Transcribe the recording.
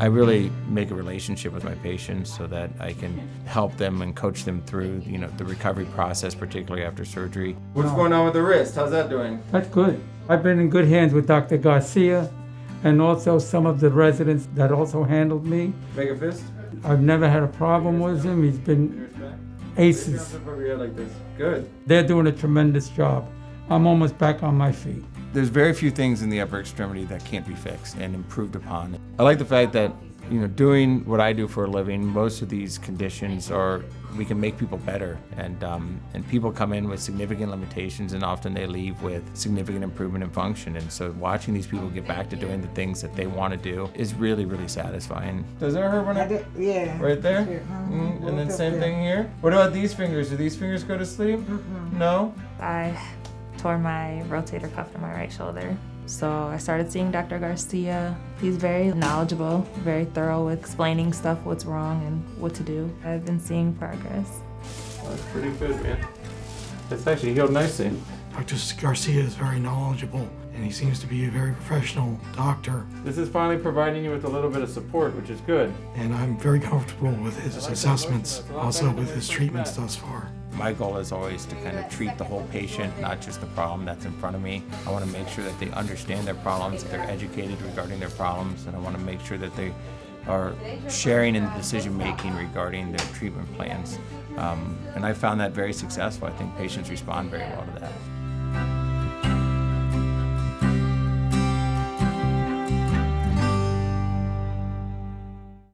I really make a relationship with my patients so that I can help them and coach them through, the recovery process, particularly after surgery. What's going on with the wrist? How's that doing? That's good. I've been in good hands with Dr. Garcia and also some of the residents that also handled me. Make a fist. I've never had a problem with him. He's been aces. Up over your head like this. Good. They're doing a tremendous job. I'm almost back on my feet. There's very few things in the upper extremity that can't be fixed and improved upon. I like the fact that, doing what I do for a living, most of these conditions we can make people better, and people come in with significant limitations, and often they leave with significant improvement in function. And so watching these people get back to doing the things that they want to do is really, really satisfying. Does that hurt when Yeah. right there? And then same thing here. What about these fingers? Do these fingers go to sleep? No? I tore my rotator cuff in my right shoulder. So I started seeing Dr. Garcia. He's very knowledgeable, very thorough with explaining stuff, what's wrong and what to do. I've been seeing progress. That's pretty good, man. It's actually healed nicely. Dr. Garcia is very knowledgeable, and he seems to be a very professional doctor. This is finally providing you with a little bit of support, which is good. And I'm very comfortable with his assessments, also with his treatments thus far. My goal is always to kind of treat the whole patient, not just the problem that's in front of me. I want to make sure that they understand their problems, that they're educated regarding their problems, and I want to make sure that they are sharing in the decision making regarding their treatment plans. And I found that very successful. I think patients respond very well to that.